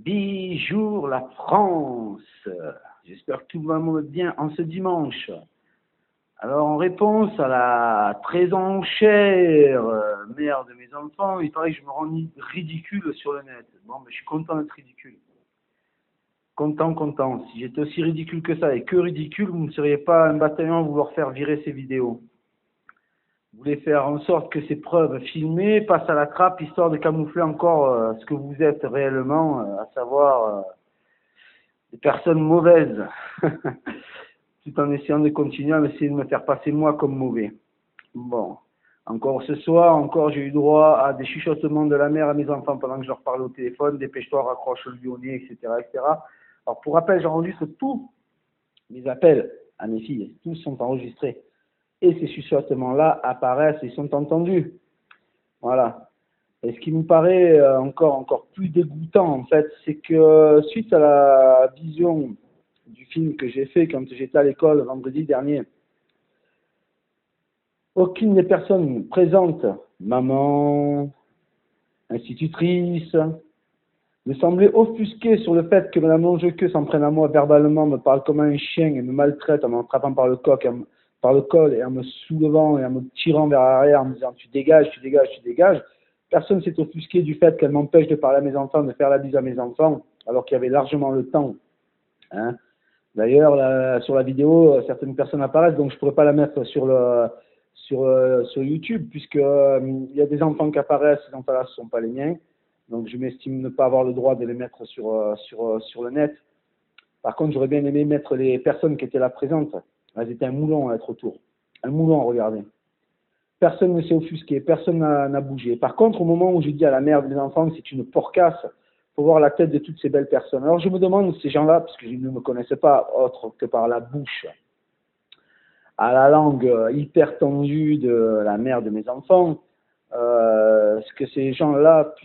Bonjour la France. J'espère que tout va bien en ce dimanche. Alors en réponse à la très chère mère de mes enfants, il paraît que je me rends ridicule sur le net. Bon, mais je suis content d'être ridicule. Content. Si j'étais aussi ridicule que ça et que ridicule, vous ne seriez pas un bataillon à vouloir faire virer ces vidéos. Vous voulez faire en sorte que ces preuves filmées passent à la trappe, histoire de camoufler encore ce que vous êtes réellement, à savoir des personnes mauvaises, tout en essayant de continuer à essayer de me faire passer moi comme mauvais. Bon, encore ce soir, j'ai eu droit à des chuchotements de la mère à mes enfants pendant que je leur parlais au téléphone, dépêche-toi, raccroche le lyonnais, etc. Alors pour rappel, j'enregistre tous mes appels à mes filles, tous sont enregistrés. Et ces chuchotements-là apparaissent et sont entendus. Voilà. Et ce qui me paraît encore plus dégoûtant, en fait, c'est que suite à la vision du film que j'ai fait quand j'étais à l'école vendredi dernier, aucune des personnes présentes, maman, institutrice, me semblait offusquée sur le fait que Mme Longequeux s'en prenne à moi verbalement, me parle comme un chien et me maltraite en m'attrapant par le col et en me soulevant et en me tirant vers l'arrière en me disant tu dégages. Personne ne s'est offusqué du fait qu'elle m'empêche de parler à mes enfants, de faire la bise à mes enfants, alors qu'il y avait largement le temps. Hein. D'ailleurs, sur la vidéo, certaines personnes apparaissent, donc je ne pourrais pas la mettre sur YouTube, puisqu'il y a des enfants qui apparaissent, ces enfants-là ne sont pas les miens. Donc je m'estime ne pas avoir le droit de les mettre sur le net. Par contre, j'aurais bien aimé mettre les personnes qui étaient là présentes. Elles étaient un moulon à être autour. Un moulon à regarder. Personne ne s'est offusqué, personne n'a bougé. Par contre, au moment où j'ai dit à la mère des enfants que c'est une porcasse, il faut voir la tête de toutes ces belles personnes. Alors je me demande, ces gens-là, parce qu'ils ne me connaissaient pas autre que par la bouche, à la langue hyper tendue de la mère de mes enfants, ce que ces gens-là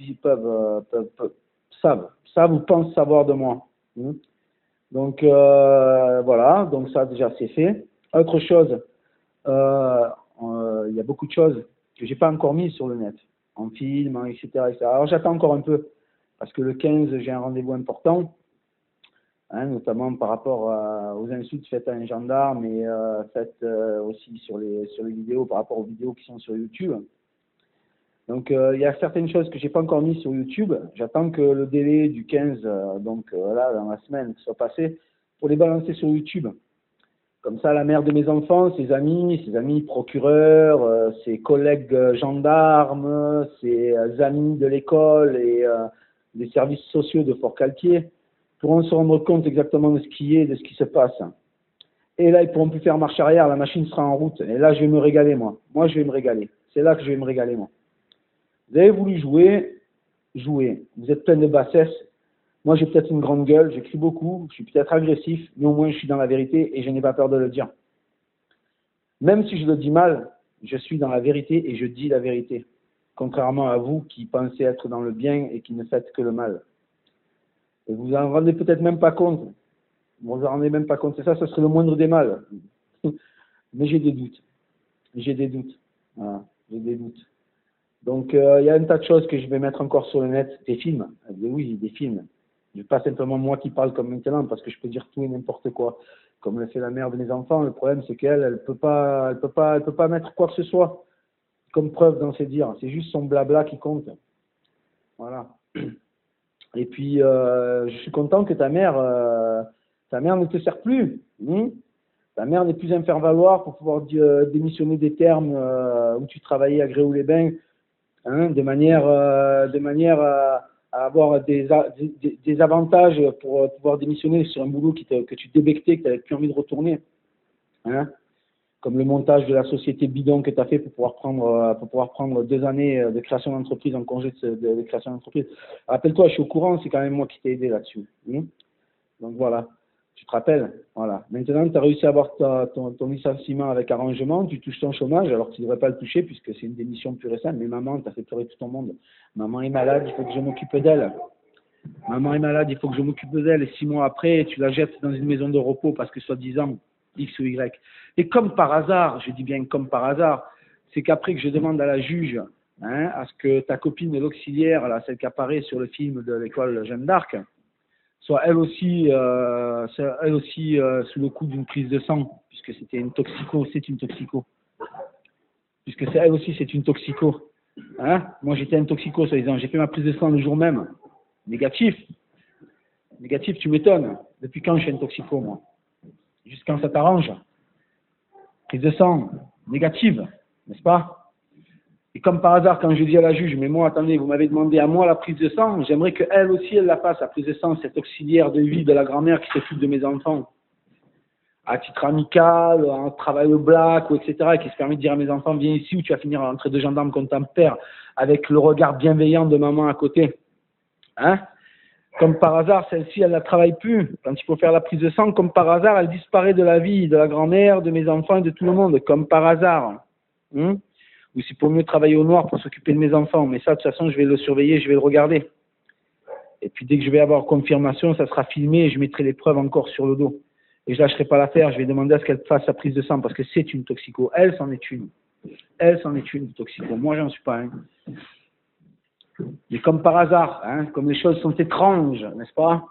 savent ou pensent savoir de moi. Donc voilà, donc ça déjà c'est fait. Autre chose, il y a beaucoup de choses que j'ai pas encore mises sur le net, en film, etc. Alors j'attends encore un peu, parce que le 15 j'ai un rendez-vous important, hein, notamment par rapport aux insultes faites à un gendarme et faites aussi sur les vidéos, par rapport aux vidéos qui sont sur YouTube. Donc il y a certaines choses que j'ai pas encore mises sur YouTube. J'attends que le délai du 15, là dans la semaine, soit passé pour les balancer sur YouTube. Comme ça, la mère de mes enfants, ses amis procureurs, ses collègues gendarmes, ses amis de l'école et des services sociaux de Fort-Calquier pourront se rendre compte exactement de ce qui est, de ce qui se passe. Et là, ils pourront plus faire marche arrière, la machine sera en route. Et là, je vais me régaler, moi. Moi, je vais me régaler. C'est là que je vais me régaler, moi. Vous avez voulu jouer. Vous êtes plein de bassesse. Moi, j'ai peut-être une grande gueule, j'écris beaucoup, je suis peut-être agressif, mais au moins, je suis dans la vérité et je n'ai pas peur de le dire. Même si je le dis mal, je suis dans la vérité et je dis la vérité. Contrairement à vous qui pensez être dans le bien et qui ne faites que le mal. Et vous en rendez peut-être même pas compte. Vous en rendez même pas compte. C'est ça, ce serait le moindre des mal. Mais j'ai des doutes. Voilà, j'ai des doutes. Donc, il y a un tas de choses que je vais mettre encore sur le net. Des films. Oui, des films. Pas simplement moi qui parle comme maintenant, parce que je peux dire tout et n'importe quoi. Comme le fait la mère de mes enfants, le problème c'est qu'elle, elle peut pas mettre quoi que ce soit comme preuve dans ses dires. C'est juste son blabla qui compte. Voilà. Et puis, je suis content que ta mère ne te sert plus. Ta mère n'est plus un faire-valoir pour pouvoir démissionner des termes où tu travaillais à Gréoux-les-Bains, hein, de manière à avoir des avantages pour pouvoir démissionner sur un boulot que tu débectais, que tu n'avais plus envie de retourner. Hein, comme le montage de la société bidon que tu as fait pour pouvoir prendre 2 années de création d'entreprise en congé de création d'entreprise. Rappelle-toi, je suis au courant, c'est quand même moi qui t'ai aidé là-dessus. Donc voilà. Tu te rappelles? Voilà. Maintenant, tu as réussi à avoir ton licenciement avec arrangement, tu touches ton chômage, alors que tu ne devrais pas le toucher puisque c'est une démission pure et simple. Mais maman, tu as fait pleurer tout ton monde. Maman est malade, il faut que je m'occupe d'elle. Maman est malade, il faut que je m'occupe d'elle. Et 6 mois après, tu la jettes dans une maison de repos parce que soi-disant, X ou Y. Et comme par hasard, je dis bien comme par hasard, c'est qu'après que je demande à la juge, à ce que ta copine l'auxiliaire, là, celle qui apparaît sur le film de l'école Jeanne d'Arc, soit elle aussi sous le coup d'une prise de sang, puisque c'était une toxico, c'est une toxico. Puisque c'est elle aussi, c'est une toxico. Hein? Moi, j'étais un toxico, soi-disant. J'ai fait ma prise de sang le jour même. Négatif. Négatif, tu m'étonnes. Depuis quand je suis un toxico, moi? Juste quand ça t'arrange. Prise de sang, négative, n'est-ce pas? Et comme par hasard, quand je dis à la juge, mais moi, attendez, vous m'avez demandé à moi la prise de sang, j'aimerais qu'elle aussi, elle la fasse, la prise de sang, cette auxiliaire de vie de la grand-mère qui s'occupe de mes enfants. À titre amical, en travail au black, ou etc., et qui se permet de dire à mes enfants, viens ici ou tu vas finir entre deux gendarmes contre ton père, avec le regard bienveillant de maman à côté. Hein? Comme par hasard, celle-ci, elle ne travaille plus. Quand il faut faire la prise de sang, comme par hasard, elle disparaît de la vie de la grand-mère, de mes enfants et de tout le monde, comme par hasard. Ou c'est pour mieux travailler au noir pour s'occuper de mes enfants. Mais ça, de toute façon, je vais le surveiller, je vais le regarder. Et puis dès que je vais avoir confirmation, ça sera filmé et je mettrai les preuves encore sur le dos. Et je ne lâcherai pas l'affaire, je vais demander à ce qu'elle fasse sa prise de sang parce que c'est une toxico. Elle, c'en est une. Elle, c'en est une toxico. Moi, j'en suis pas un. Mais comme par hasard, hein, comme les choses sont étranges, n'est-ce pas?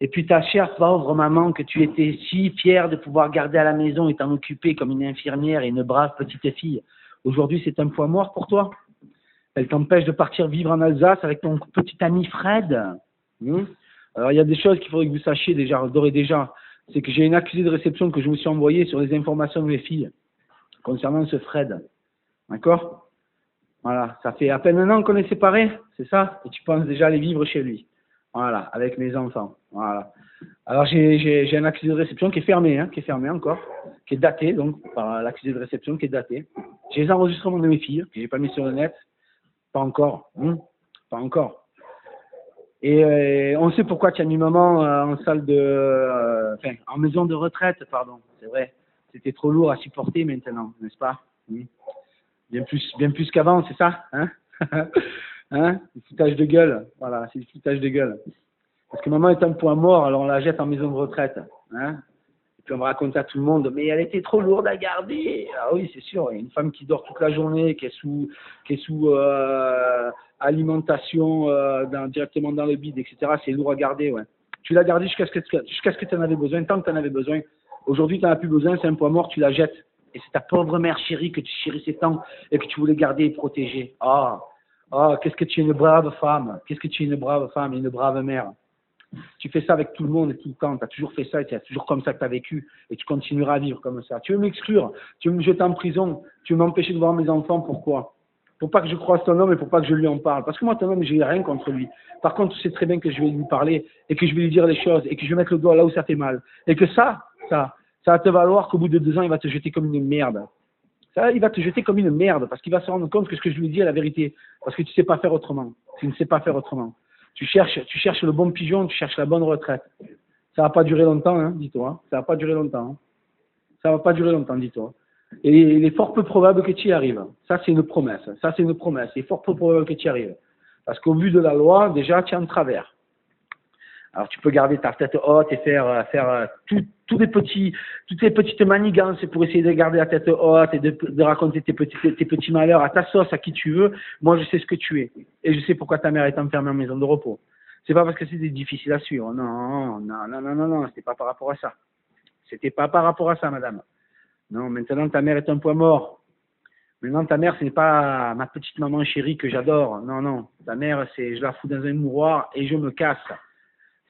Et puis ta chère pauvre maman que tu étais si fière de pouvoir garder à la maison et t'en occuper comme une infirmière et une brave petite fille, aujourd'hui c'est un poids mort pour toi. Elle t'empêche de partir vivre en Alsace avec ton petit ami Fred. Alors il y a des choses qu'il faudrait que vous sachiez déjà, d'ores et déjà. C'est que j'ai une accusée de réception que je me suis envoyée sur les informations de mes filles concernant ce Fred. D'accord? Voilà, ça fait à peine un an qu'on est séparés, c'est ça? Et tu penses déjà aller vivre chez lui. Voilà, avec mes enfants. Voilà. Alors j'ai un accusé de réception qui est fermé encore, qui est daté, donc par l'accusé de réception qui est daté. J'ai les enregistrements de mes filles, que j'ai pas mis sur le net. Pas encore. Pas encore. Et on sait pourquoi tu as mis maman en salle de... en maison de retraite, pardon. C'est vrai. C'était trop lourd à supporter maintenant, n'est-ce pas? Bien plus qu'avant, c'est ça, hein? Hein? Du foutage de gueule. Voilà, c'est du foutage de gueule. Parce que maman est un point mort, alors on la jette en maison de retraite. Hein? Et puis on va raconter à tout le monde, mais elle était trop lourde à garder. Ah oui, c'est sûr, il y a une femme qui dort toute la journée, qui est sous alimentation directement dans le bide, etc. C'est lourd à garder, ouais. Tu l'as gardée jusqu'à ce que tu en avais besoin, tant que tu en avais besoin. Aujourd'hui, tu n'en as plus besoin, c'est un point mort, tu la jettes. Et c'est ta pauvre mère chérie que tu chérissais tant et que tu voulais garder et protéger. Qu'est-ce que tu es une brave femme. Qu'est-ce que tu es une brave femme et une brave mère. Tu fais ça avec tout le monde et tout le temps. Tu as toujours fait ça et c'est toujours comme ça que tu as vécu. Et tu continueras à vivre comme ça. Tu veux m'exclure. Tu veux me jeter en prison. Tu veux m'empêcher de voir mes enfants. Pourquoi? Pour pas que je croise ton homme et pour pas que je lui en parle. Parce que moi, ton homme, j'ai rien contre lui. Par contre, tu sais très bien que je vais lui parler et que je vais lui dire les choses et que je vais mettre le doigt là où ça fait mal. Et que ça va te valoir qu'au bout de 2 ans, il va te jeter comme une merde. Ça, il va te jeter comme une merde parce qu'il va se rendre compte que ce que je lui dis est la vérité. Parce que tu ne sais pas faire autrement. Tu ne sais pas faire autrement. Tu cherches le bon pigeon, tu cherches la bonne retraite. Ça va pas durer longtemps, hein, dis-toi. Hein. Ça va pas durer longtemps. Hein. Ça va pas durer longtemps, dis-toi. Et il est fort peu probable que tu y arrives. Ça, c'est une promesse. Il est fort peu probable que tu y arrives. Parce qu'au vu de la loi, déjà, tu es en travers. Alors, tu peux garder ta tête haute et faire toutes les petites manigances pour essayer de garder la tête haute et de raconter tes petits malheurs à ta sauce, à qui tu veux. Moi, je sais ce que tu es. Et je sais pourquoi ta mère est enfermée en maison de repos. C'est pas parce que c'était difficile à suivre. Non. C'était pas par rapport à ça. C'était pas par rapport à ça, madame. Non, maintenant, ta mère est un poids mort. Maintenant, ta mère, ce n'est pas ma petite maman chérie que j'adore. Non. Ta mère, je la fous dans un mouroir et je me casse.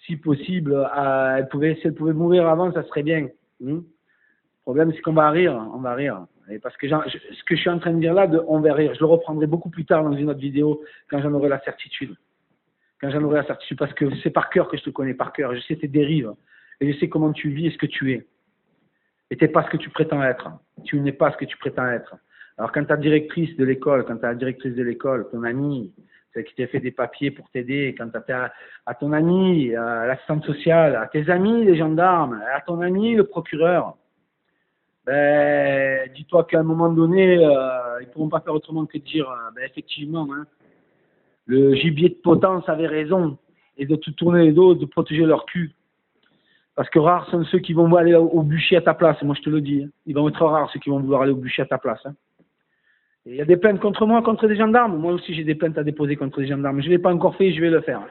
Si possible, si elle pouvait mourir avant, ça serait bien. Le problème, c'est qu'on va rire. Et parce que ce que je suis en train de dire là, on va rire. Je le reprendrai beaucoup plus tard dans une autre vidéo, quand j'en aurai la certitude. Parce que c'est par cœur que je te connais, par cœur. Je sais tes dérives. Et je sais comment tu vis et ce que tu es. Et tu n'es pas ce que tu prétends être. Tu n'es pas ce que tu prétends être. Alors, quand ta directrice de l'école, ton amie, celle qui t'a fait des papiers pour t'aider, quand tu as à ton ami, à l'assistante sociale, à tes amis, les gendarmes, à ton ami, le procureur, dis-toi qu'à un moment donné, ils ne pourront pas faire autrement que de dire, effectivement, hein, le gibier de potence avait raison, et de te tourner les dos, de protéger leur cul. Parce que rares sont ceux qui vont aller au bûcher à ta place, moi je te le dis. Hein. Ils vont être rares ceux qui vont vouloir aller au bûcher à ta place. Hein. Il y a des plaintes contre moi, contre des gendarmes. Moi aussi, j'ai des plaintes à déposer contre des gendarmes. Je ne l'ai pas encore fait, je vais le faire.